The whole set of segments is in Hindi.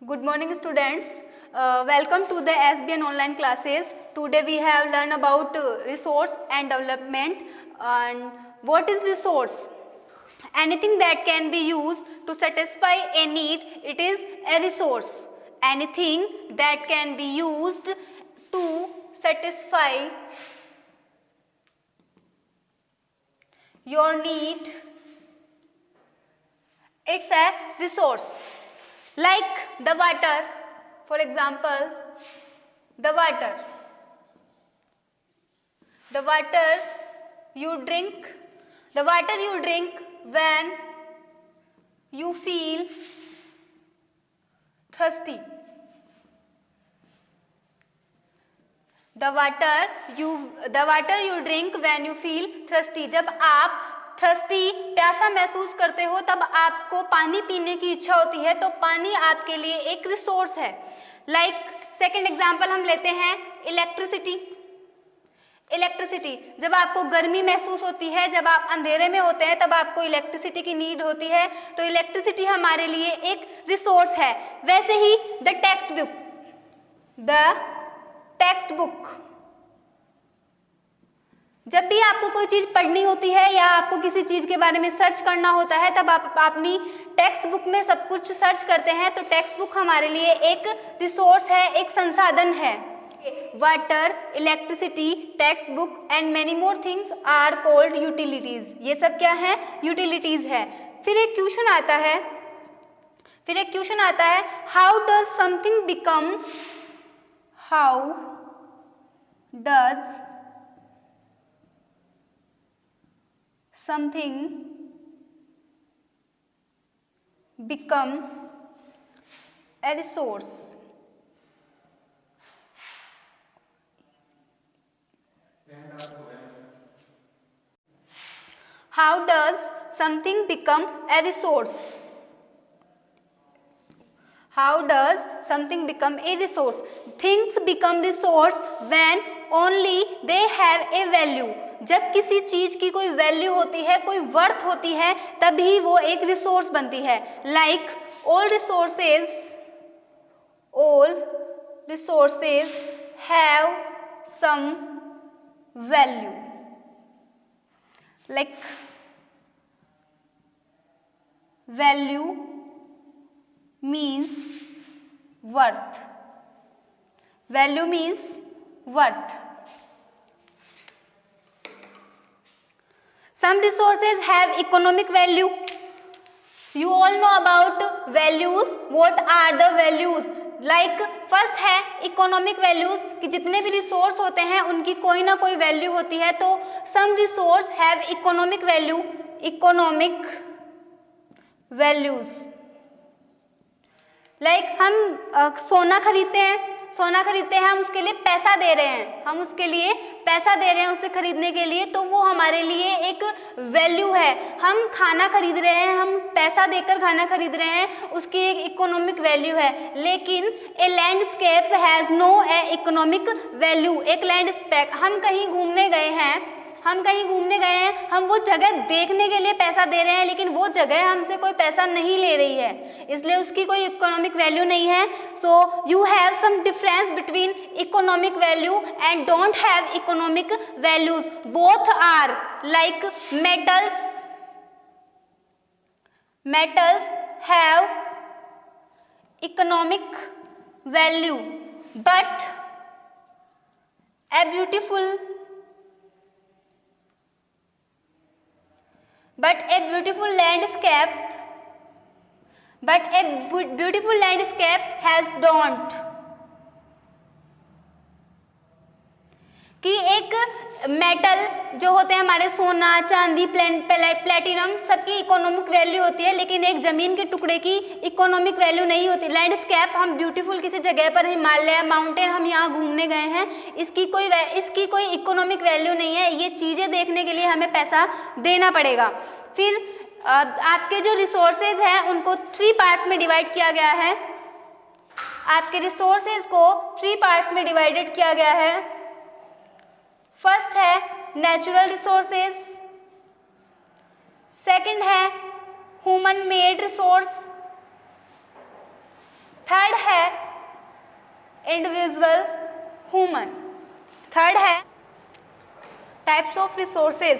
Good morning students. Welcome to the SBN online classes. Today we have learned about resource and development. And what is resource? Anything that can be used to satisfy a need, it is a resource. Anything that can be used to satisfy your need, it's a resource. Like the water, for example, the water you drink, when you feel thirsty. The water you drink when you feel thirsty. जब आप थर्स्टी प्यासा महसूस करते हो तब आपको पानी पीने की इच्छा होती है, तो पानी आपके लिए एक रिसोर्स है. लाइक सेकंड एग्जांपल हम लेते हैं इलेक्ट्रिसिटी. जब आपको गर्मी महसूस होती है, जब आप अंधेरे में होते हैं, तब आपको इलेक्ट्रिसिटी की नीड होती है, तो इलेक्ट्रिसिटी हमारे लिए एक रिसोर्स है. वैसे ही द टेक्स्ट बुक, जब भी आपको कोई चीज पढ़नी होती है या आपको किसी चीज के बारे में सर्च करना होता है, तब आप अपनी टेक्स्ट बुक में सब कुछ सर्च करते हैं. तो टेक्स्ट बुक हमारे लिए एक रिसोर्स है, एक संसाधन है. Water, electricity, text book and many more things are called utilities. ये सब क्या है? यूटिलिटीज है. फिर एक क्वेश्चन आता है how does something become a resource. How does something become a resource? How does something become a resource? Things become resource when only they have a value. जब किसी चीज की कोई वैल्यू होती है, कोई वर्थ होती है, तभी वो एक रिसोर्स बनती है. Like all resources have some value. Like value means worth. Some resources have economic value. You all know about values. What are the values? Like first है economic values, कि जितने भी रिसोर्स होते हैं उनकी कोई ना कोई वैल्यू होती है. तो some resource have economic values. Like हम सोना खरीदते हैं, हम उसके लिए पैसा दे रहे हैं, उसे खरीदने के लिए, तो वो हमारे लिए एक वैल्यू है. हम खाना खरीद रहे हैं, हम पैसा देकर खाना खरीद रहे हैं, उसकी एक इकोनॉमिक वैल्यू है. लेकिन a landscape has no economic value. एक लैंडस्केप, हम कहीं घूमने गए हैं, हम वो जगह देखने के लिए पैसा दे रहे हैं, लेकिन वो जगह हमसे कोई पैसा नहीं ले रही है, इसलिए उसकी कोई इकोनॉमिक वैल्यू नहीं है. So you have some difference between economic value and don't have economic values. Both are like metals have economic value, but a beautiful landscape has don't. कि एक मेटल जो होते हैं हमारे, सोना, चांदी, प्लेटिनम, सबकी इकोनॉमिक वैल्यू होती है, लेकिन एक जमीन के टुकड़े की इकोनॉमिक वैल्यू नहीं होती. लैंडस्केप, हम ब्यूटीफुल किसी जगह पर, हिमालय, माउंटेन, हम यहाँ घूमने गए हैं, इसकी कोई इकोनॉमिक वैल्यू नहीं है. ये चीज़ें देखने के लिए हमें पैसा देना पड़ेगा. फिर आपके जो रिसोर्सेज हैं उनको 3 पार्ट्स में डिवाइड किया गया है. आपके रिसोर्सेज को 3 पार्ट्स में डिवाइडेड किया गया है. फर्स्ट है नेचुरल रिसोर्सेज, सेकंड है ह्यूमन मेड रिसोर्स, थर्ड है इंडिविजुअल ह्यूमन। थर्ड है types of resources.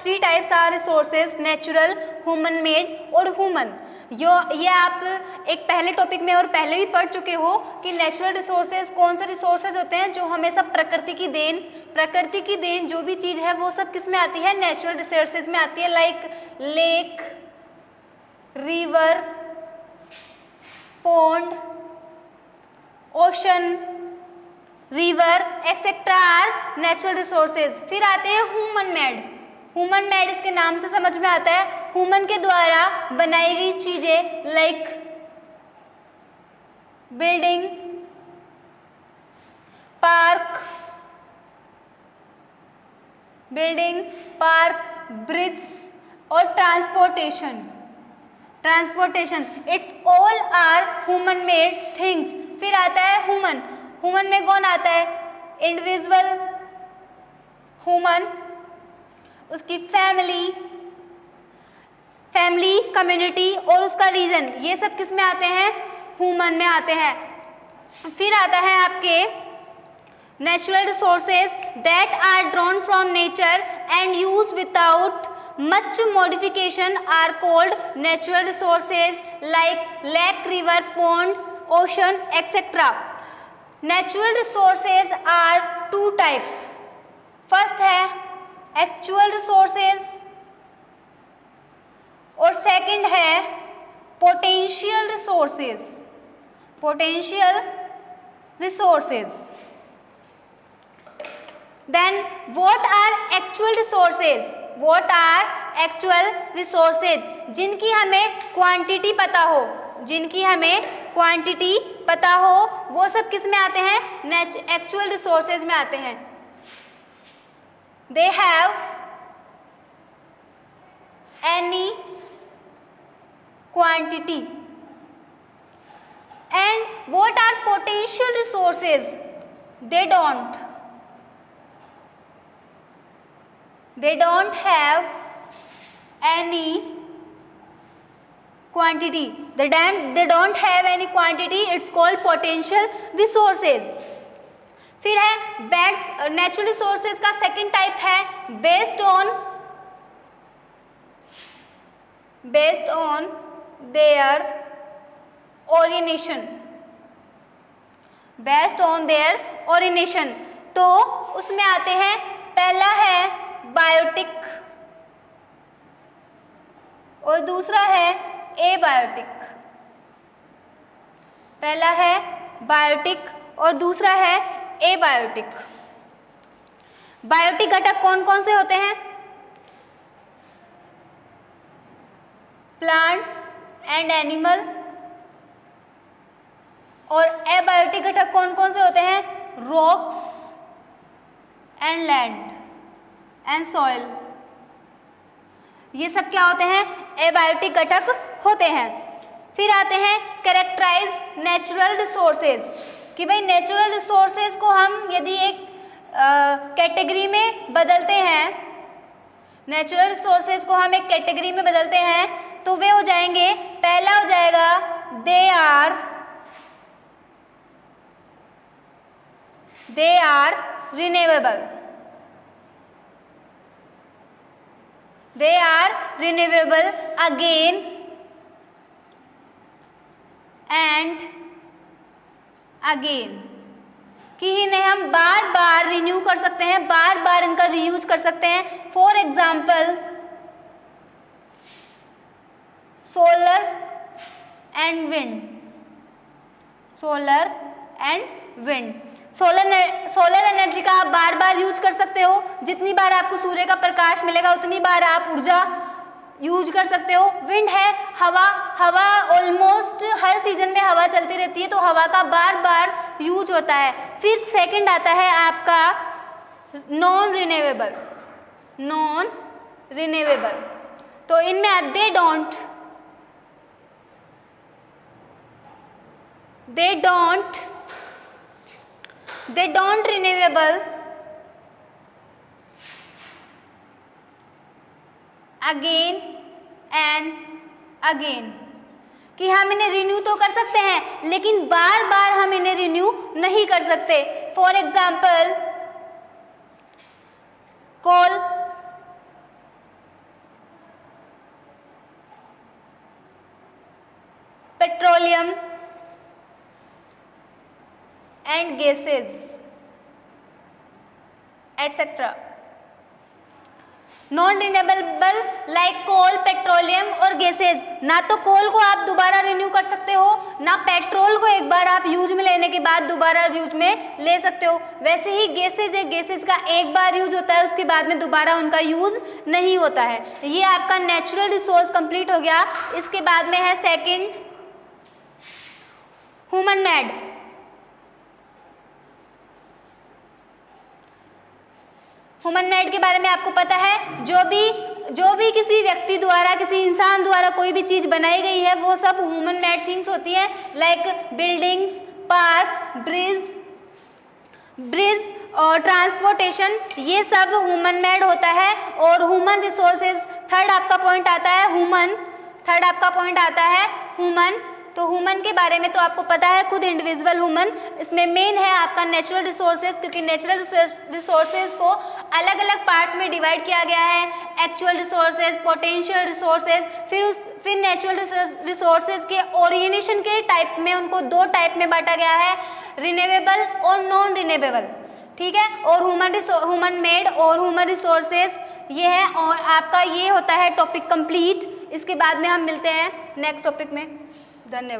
Three types are resources, natural, human made और ह्यूमन। ये आप एक पहले टॉपिक में और पहले भी पढ़ चुके हो कि नेचुरल रिसोर्सेज कौन से रिसोर्सेज होते हैं, जो हमें सब प्रकृति की देन जो भी चीज़ है वो सब किस में आती है, नेचुरल रिसोर्सेज में आती है। Like lake, river, pond, ocean, river etcetera are natural resources. फिर आते हैं ह्यूमन मेड। इसके नाम से समझ में आता है ह्यूमन के द्वारा बनाई गई चीजें, लाइक बिल्डिंग, पार्क, ब्रिज और transportation. Its all are human made things. फिर आता है ह्यूमन में कौन आता है, इंडिविजुअल ह्यूमन, उसकी फैमिली, कम्युनिटी और उसका रीजन, ये सब किस में आते हैं, ह्यूमन में आते हैं। फिर आता है आपके natural resources that are drawn from nature and use without much modification are called natural resources, like lake, river, pond, ocean etcetera. Natural resources are two type. First है एक्चुअल रिसोर्सेज और सेकंड है potential resources. Then what are actual resources? जिनकी हमें क्वांटिटी पता हो, वो सब किस में आते हैं, एक्चुअल रिसोर्सेज में आते हैं। They have any quantity. And what are potential resources? They don't have any quantity. They don't have any quantity. It's called potential resources. फिर है नेचुरल रिसोर्सेज का सेकंड टाइप है बेस्ड ऑन देयर ओरिजिनेशन। तो उसमें आते हैं, पहला है बायोटिक और दूसरा है एबायोटिक। पहला है बायोटिक और दूसरा है एबायोटिक। बायोटिक घटक कौन कौन से होते हैं? Plants and animal. और एबायोटिक घटक कौन कौन से होते हैं? Rocks and land and soil. ये सब क्या होते हैं? एबायोटिक घटक होते हैं। फिर आते हैं कैरेक्टराइज नेचुरल रिसोर्सेज, कि भाई नेचुरल रिसोर्सेज को हम यदि एक कैटेगरी में बदलते हैं, तो वे हो जाएंगे, पहला हो जाएगा they are renewable again and again, कि इन्हें हम बार बार रिन्यू कर सकते हैं, बार बार इनका रीयूज कर सकते हैं। For example solar and wind. Solar energy का आप बार बार यूज कर सकते हो, जितनी बार आपको सूर्य का प्रकाश मिलेगा उतनी बार आप ऊर्जा यूज कर सकते हो। विंड है हवा ऑलमोस्ट हर सीजन में हवा चलती रहती है, तो हवा का बार बार यूज होता है। फिर सेकंड आता है आपका नॉन रिन्यूएबल। तो इनमें they don't renewable again and again, कि कि हम इन्हें रिन्यू तो कर सकते हैं, लेकिन बार बार हम इन्हें रिन्यू नहीं कर सकते। For example coal, petroleum and gases etcetera. Non renewable like coal, petroleum और गैसेज, ना तो कोल को आप दोबारा रिन्यू कर सकते हो, ना पेट्रोल को एक बार आप यूज में लेने के बाद दोबारा यूज में ले सकते हो। वैसे ही गैसेज है, गैसेज का एक बार यूज होता है, उसके बाद में दोबारा उनका यूज नहीं होता है। ये आपका नेचुरल रिसोर्स कंप्लीट हो गया। इसके बाद में है second human made. Human made के बारे में आपको पता है, जो भी किसी व्यक्ति द्वारा, किसी इंसान द्वारा कोई भी चीज बनाई गई है वो सब ह्यूमन मेड थिंग्स होती है, लाइक बिल्डिंग्स, पार्क्स, ब्रिज और ट्रांसपोर्टेशन, ये सब ह्यूमन मेड होता है। और ह्यूमन रिसोर्सेज, थर्ड आपका पॉइंट आता है ह्यूमन, थर्ड आपका पॉइंट आता है ह्यूमन। तो ह्यूमन के बारे में तो आपको पता है, खुद इंडिविजुअल ह्यूमन। इसमें मेन है आपका नेचुरल रिसोर्सेज, क्योंकि नेचुरल रिसोर्सेज को अलग अलग पार्ट्स में डिवाइड किया गया है, एक्चुअल रिसोर्सेज, पोटेंशियल रिसोर्सेज। फिर नेचुरल रिसोर्सेज के ओरिजिनेशन के टाइप में उनको दो टाइप में बांटा गया है, रिन्यूएबल और नॉन रिन्यूएबल, ठीक है। और ह्यूमन मेड और ह्यूमन रिसोर्सेज ये है। और आपका ये होता है टॉपिक कंप्लीट। इसके बाद में हम मिलते हैं नेक्स्ट टॉपिक में। धन्यवाद।